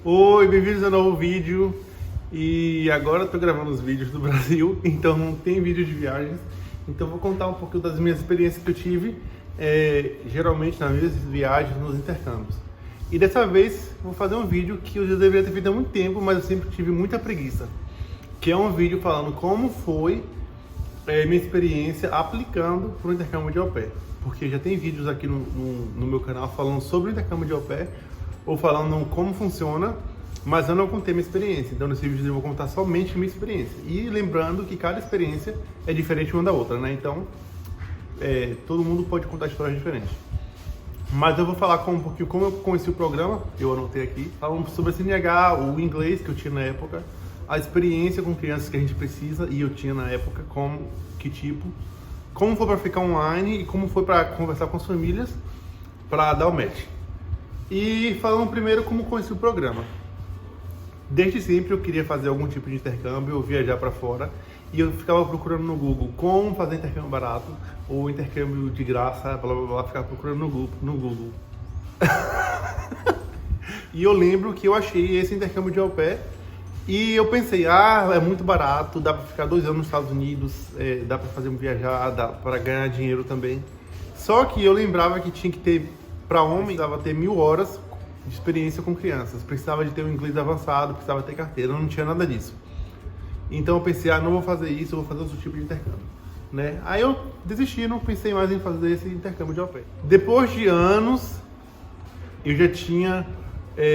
Oi, bem-vindos a um novo vídeo. E agora eu tô gravando os vídeos do Brasil, então não tem vídeo de viagens. Então vou contar um pouquinho das minhas experiências que eu tive, geralmente nas minhas viagens, nos intercâmbios. E dessa vez vou fazer um vídeo que eu já deveria ter feito há muito tempo, mas eu sempre tive muita preguiça. Que é um vídeo falando como foi minha experiência aplicando para o intercâmbio de au pair. Porque já tem vídeos aqui no meu canal falando sobre o intercâmbio de au pair, ou falando como funciona, mas eu não contei minha experiência. Então nesse vídeo eu vou contar somente minha experiência. E lembrando que cada experiência é diferente uma da outra, né? Então todo mundo pode contar histórias diferentes. Mas eu vou falar um pouquinho como eu conheci o programa, eu anotei aqui. Falando sobre a CNH, o inglês que eu tinha na época, a experiência com crianças que a gente precisa, e eu tinha na época, como foi para ficar online e como foi para conversar com as famílias para dar o match. E falando primeiro como conheci o programa. Desde sempre eu queria fazer algum tipo de intercâmbio, ou viajar para fora, e eu ficava procurando no Google como fazer intercâmbio barato, ou intercâmbio de graça, blá blá blá, ficava procurando no Google. E eu lembro que eu achei esse intercâmbio de au pair, e eu pensei, é muito barato, dá para ficar 2 anos nos Estados Unidos, dá para fazer viajar, dá para ganhar dinheiro também. Só que eu lembrava que tinha que ter, para homem, precisava ter 1000 horas de experiência com crianças, precisava de ter um inglês avançado, precisava ter carteira, não tinha nada disso. Então eu pensei, não vou fazer isso, eu vou fazer outro tipo de intercâmbio, né? Aí eu desisti, não pensei mais em fazer esse intercâmbio de au pair. Depois de anos, eu já tinha,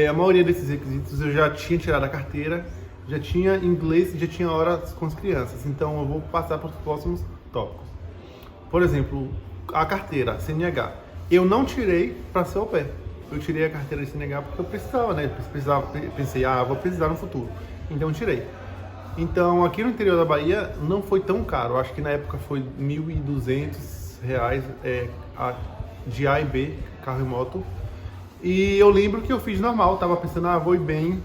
a maioria desses requisitos, eu já tinha tirado a carteira, já tinha inglês e já tinha horas com as crianças. Então eu vou passar para os próximos tópicos. Por exemplo, a carteira, CNH. Eu não tirei para ser au pair. Eu tirei a carteira de CNH porque eu precisava, né? Pensei, vou precisar no futuro. Então eu tirei. Então aqui no interior da Bahia não foi tão caro. Eu acho que na época foi R$ 1.200 de A e B, carro e moto. E eu lembro que eu fiz normal, tava pensando, vou ir bem,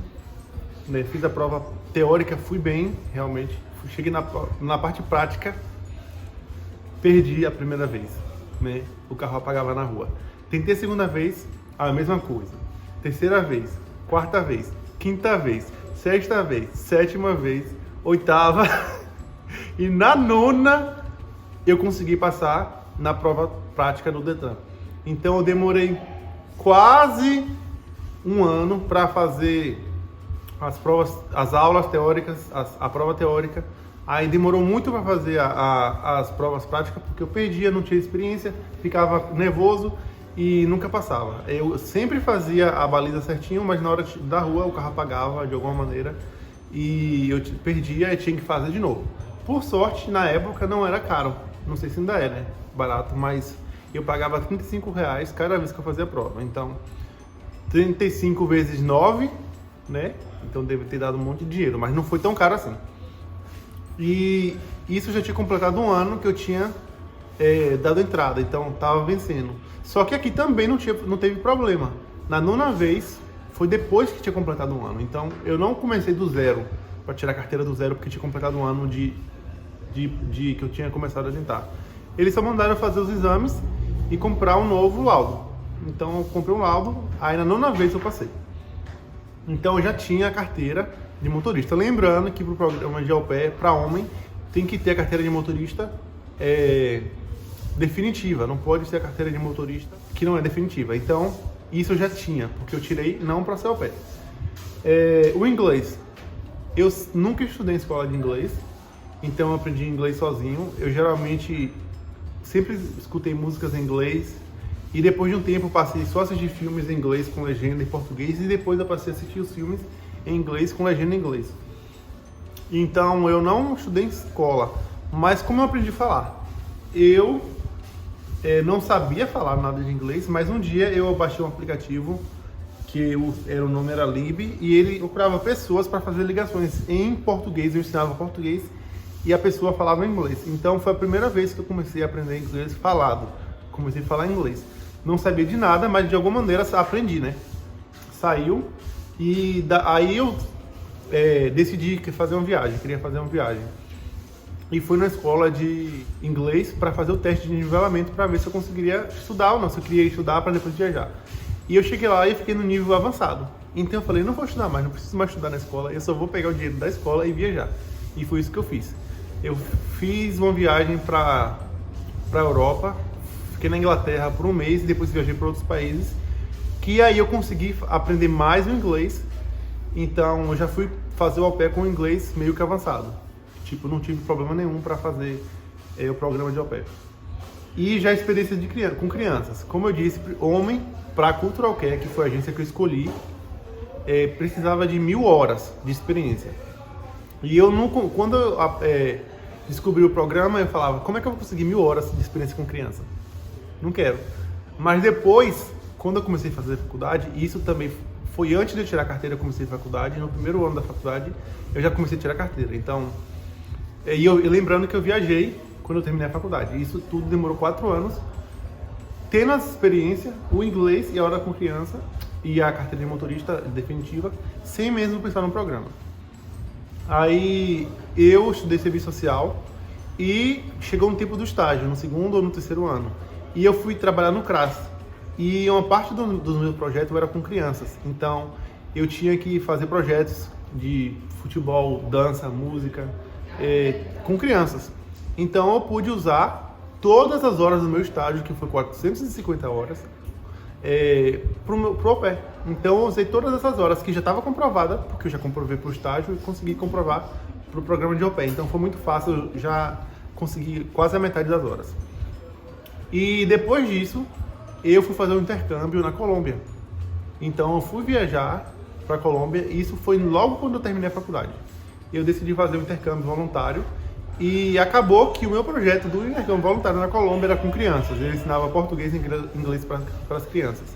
né? Fiz a prova teórica, fui bem, realmente. Cheguei na parte prática, perdi a primeira vez, né? O carro apagava na rua. Tentei a segunda vez, a mesma coisa. Terceira vez, quarta vez, quinta vez, sexta vez, sétima vez, oitava. E na nona eu consegui passar na prova prática do Detran. Então eu demorei quase um ano para fazer as provas, as aulas teóricas, a prova teórica. Aí demorou muito para fazer as provas práticas, porque eu perdia, não tinha experiência, ficava nervoso e nunca passava. Eu sempre fazia a baliza certinho, mas na hora da rua o carro apagava de alguma maneira e eu perdia e tinha que fazer de novo. Por sorte, na época não era caro, não sei se ainda é, né? Barato, mas eu pagava R$ 35 cada vez que eu fazia a prova. Então, 35 vezes 9, né? Então deve ter dado um monte de dinheiro, mas não foi tão caro assim. E isso já tinha completado um ano que eu tinha dado entrada, então estava vencendo. Só que aqui também não teve problema. Na nona vez, foi depois que tinha completado um ano. Então eu não comecei do zero, para tirar a carteira do zero, porque tinha completado um ano de que eu tinha começado a tentar. Eles só mandaram fazer os exames e comprar um novo laudo. Então eu comprei um laudo, aí na nona vez eu passei. Então eu já tinha a carteira de motorista. Lembrando que para o programa de au pair, para homem, tem que ter a carteira de motorista definitiva. Não pode ser a carteira de motorista que não é definitiva. Então isso eu já tinha, porque eu tirei não para ser au pair. O inglês. Eu nunca estudei em escola de inglês, então eu aprendi inglês sozinho. Eu geralmente sempre escutei músicas em inglês. E depois de um tempo eu passei só a assistir filmes em inglês com legenda em português, e depois eu passei a assistir os filmes em inglês com legenda em inglês. Então eu não estudei em escola, mas como eu aprendi a falar? Eu não sabia falar nada de inglês, mas um dia eu baixei um aplicativo que o nome era Lib, e ele procurava pessoas para fazer ligações em português. Eu ensinava português e a pessoa falava inglês. Então foi a primeira vez que eu comecei a aprender inglês falado. Comecei a falar inglês. Não sabia de nada, mas de alguma maneira aprendi, né? Saiu e aí eu decidi fazer uma viagem, queria fazer uma viagem. E fui na escola de inglês para fazer o teste de nivelamento para ver se eu conseguiria estudar ou não, se eu queria estudar para depois viajar. E eu cheguei lá e fiquei no nível avançado. Então eu falei, não vou estudar mais, não preciso mais estudar na escola, eu só vou pegar o dinheiro da escola e viajar. E foi isso que eu fiz. Eu fiz uma viagem para a Europa, fiquei na Inglaterra por um mês e depois viajei para outros países, que aí eu consegui aprender mais o inglês. Então eu já fui fazer o au pair com o inglês meio que avançado. Tipo, não tive problema nenhum para fazer o programa de au pair. E já a experiência com crianças. Como eu disse, homem, para a Cultural Care, que foi a agência que eu escolhi, precisava de 1000 horas de experiência. E eu não, quando eu descobri o programa, eu falava, como é que eu vou conseguir 1000 horas de experiência com criança? Não quero. Mas depois, quando eu comecei a fazer faculdade, isso também foi antes de eu tirar a carteira, eu comecei a faculdade, no primeiro ano da faculdade, eu já comecei a tirar a carteira. Então, lembrando que eu viajei quando eu terminei a faculdade. Isso tudo demorou 4 anos, tendo essa experiência, o inglês e a hora com criança, e a carteira de motorista definitiva, sem mesmo pensar no programa. Aí eu estudei serviço social e chegou um tempo do estágio, no segundo ou no terceiro ano. E eu fui trabalhar no CRAS. E uma parte do meu projeto era com crianças. Então eu tinha que fazer projetos de futebol, dança, música, com crianças. Então eu pude usar todas as horas do meu estágio, que foi 450 horas, pro au pair. Então eu usei todas essas horas que já estava comprovada, porque eu já comprovei para o estágio e consegui comprovar para o programa de au pair. Então foi muito fácil, eu já consegui quase a metade das horas. E depois disso, eu fui fazer um intercâmbio na Colômbia. Então eu fui viajar para a Colômbia e isso foi logo quando eu terminei a faculdade. Eu decidi fazer um intercâmbio voluntário e acabou que o meu projeto do intercâmbio voluntário na Colômbia era com crianças. Eu ensinava português e inglês para as crianças.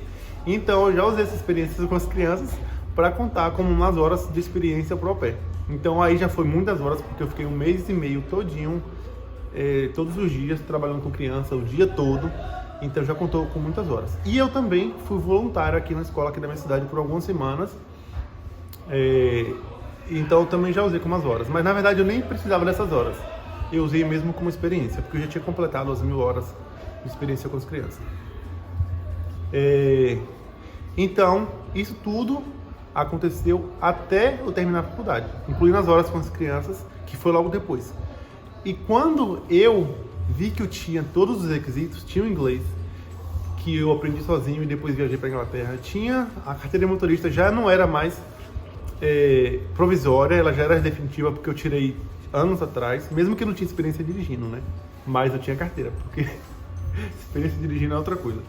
Então eu já usei essa experiência com as crianças para contar como umas horas de experiência pro au pair. Então aí já foi muitas horas, porque eu fiquei um mês e meio todinho, todos os dias trabalhando com criança, o dia todo. Então já contou com muitas horas. E eu também fui voluntário aqui na escola aqui da minha cidade por algumas semanas. Então eu também já usei como as horas. Mas na verdade eu nem precisava dessas horas. Eu usei mesmo como experiência, porque eu já tinha completado as 1000 horas de experiência com as crianças. Então, isso tudo aconteceu até eu terminar a faculdade, incluindo as horas com as crianças, que foi logo depois. E quando eu vi que eu tinha todos os requisitos, tinha o inglês, que eu aprendi sozinho e depois viajei para a Inglaterra, tinha a carteira de motorista, já não era mais provisória, ela já era definitiva, porque eu tirei anos atrás, mesmo que eu não tinha experiência dirigindo, né? Mas eu tinha carteira, porque experiência dirigindo é outra coisa.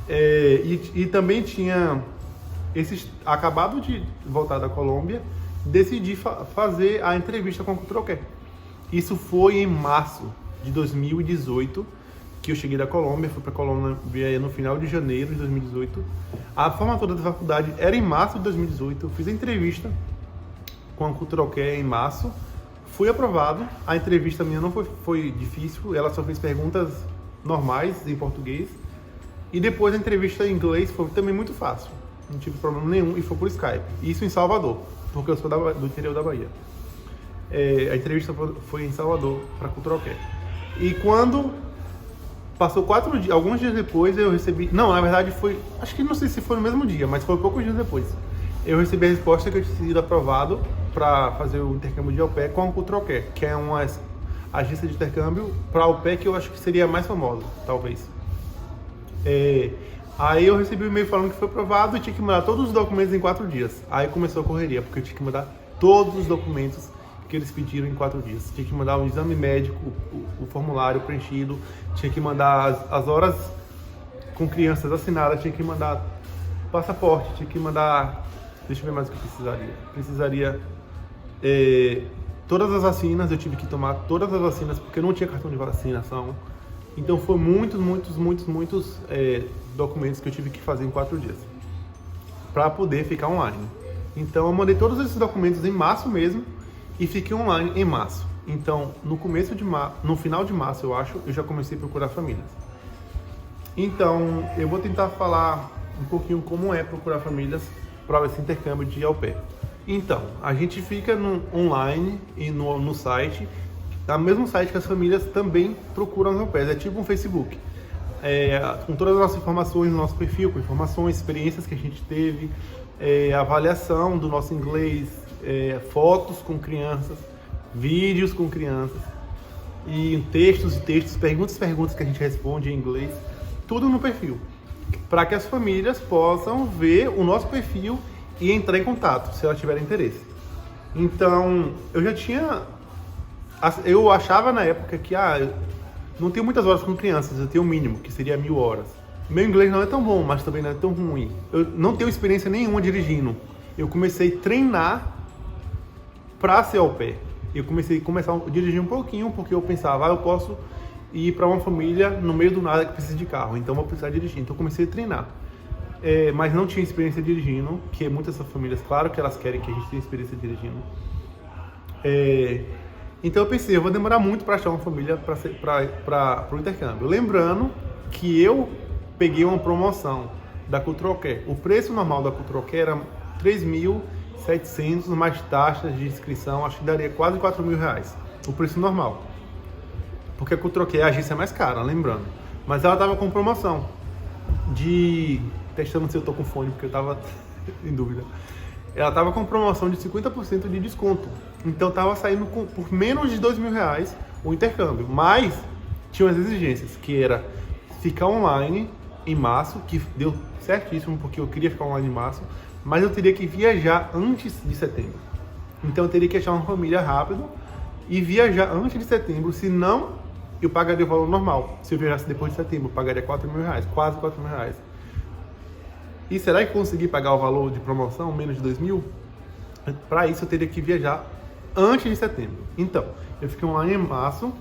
E também tinha acabado de voltar da Colômbia, decidi fazer a entrevista com a Cultural Care. Isso foi em março de 2018, que eu cheguei da Colômbia, fui para a Colômbia no final de janeiro de 2018. A formatura da faculdade era em março de 2018, eu fiz a entrevista com a Cultural Care em março, fui aprovado. A entrevista minha não foi difícil, ela só fez perguntas normais em português. E depois a entrevista em inglês foi também muito fácil, não tive problema nenhum e foi por Skype. Isso em Salvador, porque eu sou do interior da Bahia. A entrevista foi em Salvador para a Cultural Care. E quando passou 4 dias, alguns dias depois eu recebi, não, na verdade foi, acho que não sei se foi no mesmo dia, mas foi poucos dias depois. Eu recebi a resposta que eu tinha sido aprovado para fazer o intercâmbio de au pair com a Cultural Care, que é uma agência de intercâmbio para au pair que eu acho que seria a mais famosa, talvez. Aí eu recebi um e-mail falando que foi aprovado e tinha que mandar todos os documentos em 4 dias. Aí começou a correria, porque eu tinha que mandar todos os documentos que eles pediram em 4 dias. Tinha que mandar o exame médico, o formulário preenchido, tinha que mandar as horas com crianças assinadas, tinha que mandar passaporte, tinha que mandar... Deixa eu ver mais o que precisaria. Todas as vacinas, eu tive que tomar todas as vacinas, porque eu não tinha cartão de vacinação. Então foi muitos documentos que eu tive que fazer em 4 dias para poder ficar online. Então eu mandei todos esses documentos em março mesmo e fiquei online em março. Então no final de março, eu acho, eu já comecei a procurar famílias. Então eu vou tentar falar um pouquinho como é procurar famílias para esse intercâmbio de au pair. Então a gente fica online e no site. No mesmo site que as famílias também procuram os au pairs, é tipo um Facebook, com todas as nossas informações no nosso perfil, com informações, experiências que a gente teve, avaliação do nosso inglês, fotos com crianças, vídeos com crianças, e textos, perguntas que a gente responde em inglês, tudo no perfil, para que as famílias possam ver o nosso perfil e entrar em contato, se elas tiverem interesse. Então, eu achava na época que eu não tenho muitas horas com crianças, eu tenho o mínimo, que seria 1000 horas. Meu inglês não é tão bom, mas também não é tão ruim. Eu não tenho experiência nenhuma dirigindo. Eu comecei a treinar para ser au pair. Eu comecei a dirigir um pouquinho, porque eu pensava, eu posso ir para uma família no meio do nada que precisa de carro, então eu vou precisar dirigir. Então eu comecei a treinar. Mas não tinha experiência dirigindo, que muitas dessas famílias, claro que elas querem que a gente tenha experiência dirigindo. Então eu pensei, eu vou demorar muito para achar uma família para o intercâmbio. Lembrando que eu peguei uma promoção da Cultural Care. O preço normal da Cultural Care era 3.700 mais taxas de inscrição, acho que daria quase 4.000 reais. O preço normal. Porque a Cultural Care, a agência é mais cara, lembrando. Mas ela estava com promoção testando se eu tô com fone, porque eu tava em dúvida. Ela tava com promoção de 50% de desconto. Então tava saindo por menos de 2.000 reais o intercâmbio. Mas tinha umas exigências, que era ficar online em março, que deu certíssimo, porque eu queria ficar online em março, mas eu teria que viajar antes de setembro. Então eu teria que achar uma família rápido e viajar antes de setembro, senão eu pagaria o valor normal. Se eu viajasse depois de setembro, eu pagaria 4.000 reais, quase 4.000 reais. E será que consegui pagar o valor de promoção, menos de 2.000? Para isso eu teria que viajar antes de setembro. Então, eu fiquei online em março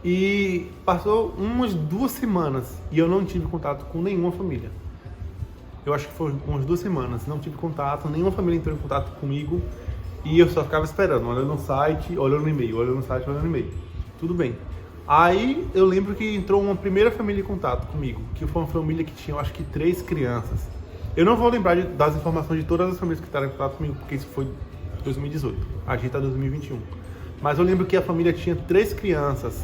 e passou umas 2 semanas e eu não tive contato com nenhuma família. Eu acho que foi umas 2 semanas, não tive contato, nenhuma família entrou em contato comigo e eu só ficava esperando, olhando no site, olhando no e-mail, olhando no site, olhando no e-mail. Tudo bem. Aí eu lembro que entrou uma primeira família em contato comigo, que foi uma família que tinha, eu acho que 3 crianças. Eu não vou lembrar das informações de todas as famílias que estavam em contato comigo, porque isso foi 2018, a gente está em 2021. Mas eu lembro que a família tinha 3 crianças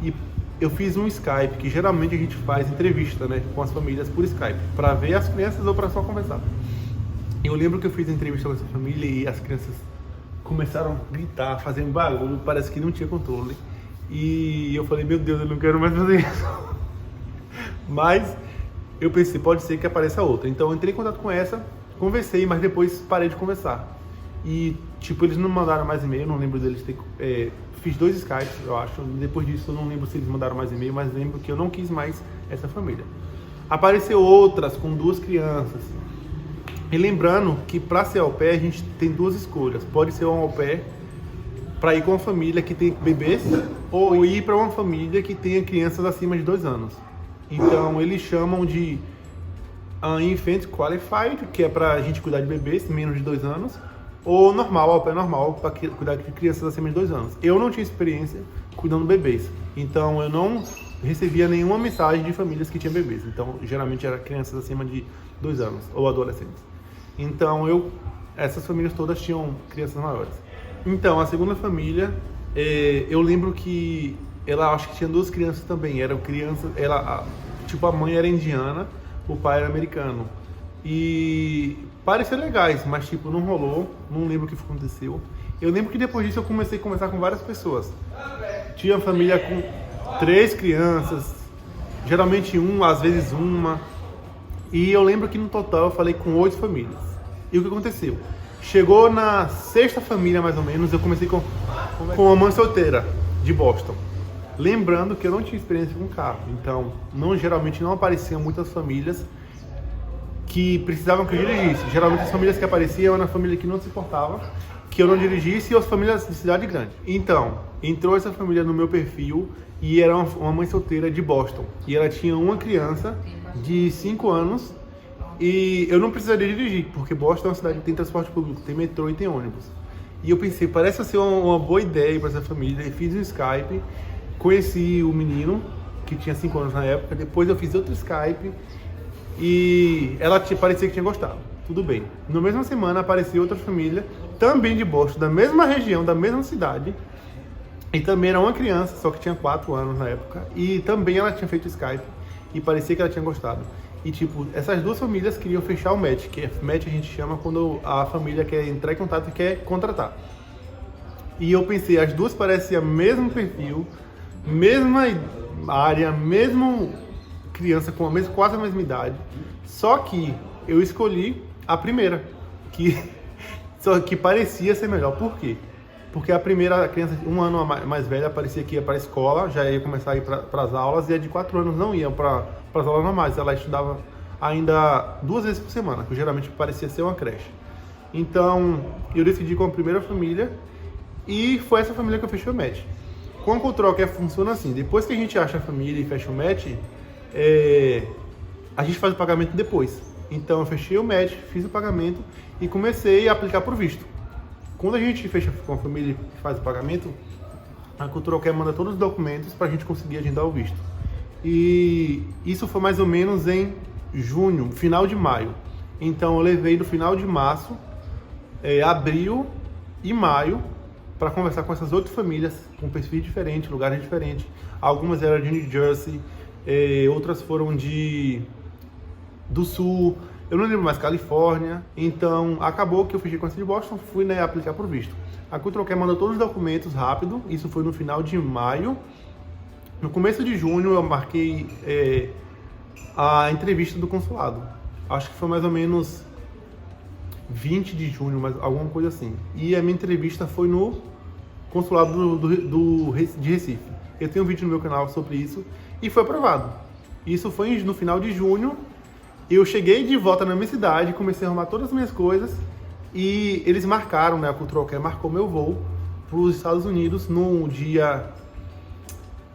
e eu fiz um Skype, que geralmente a gente faz entrevista, né, com as famílias por Skype, para ver as crianças ou para só conversar. Eu lembro que eu fiz a entrevista com essa família e as crianças começaram a gritar, fazendo barulho, parece que não tinha controle. E eu falei, meu Deus, eu não quero mais fazer isso. Mas eu pensei, pode ser que apareça outra. Então eu entrei em contato com essa, conversei, mas depois parei de conversar. E tipo, eles não mandaram mais e-mail, não lembro deles ter... fiz 2 Skypes, eu acho. Depois disso eu não lembro se eles mandaram mais e-mail, mas lembro que eu não quis mais essa família. Apareceu outras com 2 crianças. E lembrando que para ser au pair a gente tem 2 escolhas. Pode ser um au pair para ir com uma família que tem bebês ou ir para uma família que tenha crianças acima de 2 anos. Então eles chamam de Infant Qualified, que é para a gente cuidar de bebês menos de 2 anos, ou normal, au pair normal, para cuidar de crianças acima de 2 anos. Eu não tinha experiência cuidando de bebês, então eu não recebia nenhuma mensagem de famílias que tinham bebês. Então geralmente eram crianças acima de 2 anos ou adolescentes. Então essas famílias todas tinham crianças maiores. Então a segunda família, eu lembro que ela, acho que tinha 2 crianças também. Eram crianças, tipo, a mãe era indiana, o pai era americano. E pareciam legais, mas tipo, não rolou, não lembro o que aconteceu. Eu lembro que depois disso eu comecei a conversar com várias pessoas. Tinha família com 3 crianças, geralmente às vezes uma. E eu lembro que no total eu falei com 8 famílias. E o que aconteceu? Chegou na 6ª família, mais ou menos, eu comecei com uma mãe solteira de Boston. Lembrando que eu não tinha experiência com carro, então geralmente não apareciam muitas famílias que precisavam que eu dirigisse. Geralmente as famílias que apareciam eram a família que não se importava, que eu não dirigisse, e as famílias de cidade grande. Então, entrou essa família no meu perfil e era uma mãe solteira de Boston. E ela tinha uma criança de 5 anos e eu não precisaria dirigir, porque Boston é uma cidade que tem transporte público, tem metrô e tem ônibus. E eu pensei, parece ser uma boa ideia para essa família, e fiz um Skype. Conheci o menino, que tinha 5 anos na época, depois eu fiz outro Skype e ela parecia que tinha gostado. Tudo bem. Na mesma semana apareceu outra família, também de Boston, da mesma região, da mesma cidade, e também era uma criança, só que tinha 4 anos na época, e também ela tinha feito Skype e parecia que ela tinha gostado. E, tipo, essas duas famílias queriam fechar o match, que match a gente chama quando a família quer entrar em contato e quer contratar. E eu pensei, as duas pareciam mesmo perfil, mesma área, mesmo criança com quase a mesma idade. Só que eu escolhi a primeira, só que parecia ser melhor. Por quê? Porque a primeira, a criança, 1 ano mais velha, parecia que ia para a escola, já ia começar a ir para as aulas, e a de 4 anos não ia para as aulas normais. Ela estudava ainda 2 vezes por semana, que geralmente parecia ser uma creche. Então, eu decidi com a primeira família, e foi essa família que eu fechei o match. Com a Cultural funciona assim: depois que a gente acha a família e fecha o match, a gente faz o pagamento depois. Então, eu fechei o match, fiz o pagamento e comecei a aplicar por visto. Quando a gente fecha com a família e faz o pagamento, a Cultural manda todos os documentos para a gente conseguir agendar o visto. E isso foi mais ou menos em junho, final de maio. Então eu levei no final de março, abril e maio para conversar com essas 8 famílias, com perfis diferentes, lugares diferentes. Algumas eram de New Jersey, outras foram do Sul, eu não lembro mais, Califórnia. Então acabou que eu fechei com essa de Boston, fui aplicar por visto. A Cultural mandou todos os documentos rápido, isso foi no final de maio. No começo de junho eu marquei a entrevista do consulado. Acho que foi mais ou menos 20 de junho, mas alguma coisa assim. E a minha entrevista foi no consulado de Recife. Eu tenho um vídeo no meu canal sobre isso e foi aprovado. Isso foi no final de junho. Eu cheguei de volta na minha cidade, comecei a arrumar todas as minhas coisas e eles marcaram, a Cultural marcou meu voo para os Estados Unidos no dia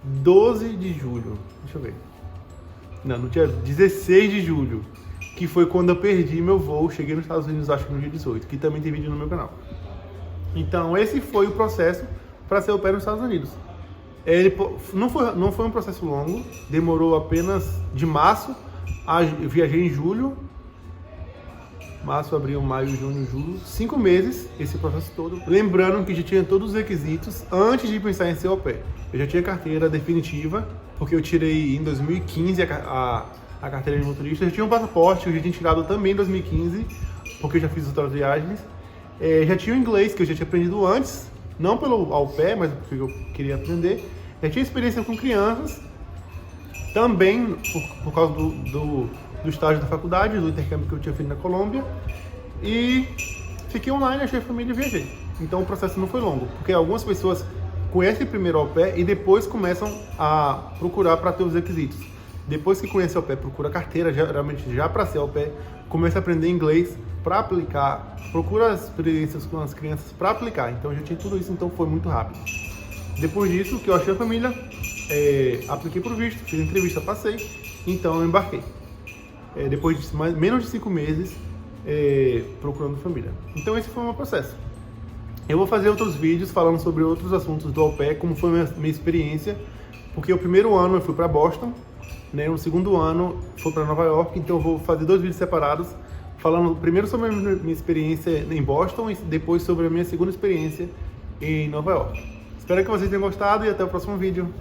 12 de julho. Deixa eu ver. Não, no dia 16 de julho, que foi quando eu perdi meu voo. Cheguei nos Estados Unidos, acho que no dia 18, que também tem vídeo no meu canal. Então, esse foi o processo para ser au pair nos Estados Unidos. Ele não foi um processo longo, demorou apenas de março. Eu viajei em julho, março, abril, maio, junho, julho, 5 meses, esse processo todo. Lembrando que já tinha todos os requisitos antes de pensar em ser au pair. Eu já tinha carteira definitiva, porque eu tirei em 2015 a carteira de motorista. Eu já tinha um passaporte, eu já tinha tirado também em 2015, porque eu já fiz outras viagens. Já tinha o inglês, que eu já tinha aprendido antes, não pelo au pair, mas porque eu queria aprender. Já tinha experiência com crianças, também por causa do estágio da faculdade, do intercâmbio que eu tinha feito na Colômbia. E fiquei online, achei a família e viajei. Então o processo não foi longo, porque algumas pessoas conhecem primeiro au pair e depois começam a procurar para ter os requisitos. Depois que conhece au pair, procura carteira, geralmente já para ser au pair, começa a aprender inglês para aplicar, procura as experiências com as crianças para aplicar. Então eu já tinha tudo isso, então foi muito rápido. Depois disso, que eu achei a família, apliquei por visto, fiz entrevista, passei, então eu embarquei. Depois de menos de 5 meses procurando família. Então esse foi o meu processo. Eu vou fazer outros vídeos falando sobre outros assuntos do au pair, como foi minha experiência, porque o primeiro ano eu fui para Boston, no segundo ano fui para Nova York, então eu vou fazer 2 vídeos separados, falando primeiro sobre a minha experiência em Boston e depois sobre a minha segunda experiência em Nova York. Espero que vocês tenham gostado e até o próximo vídeo.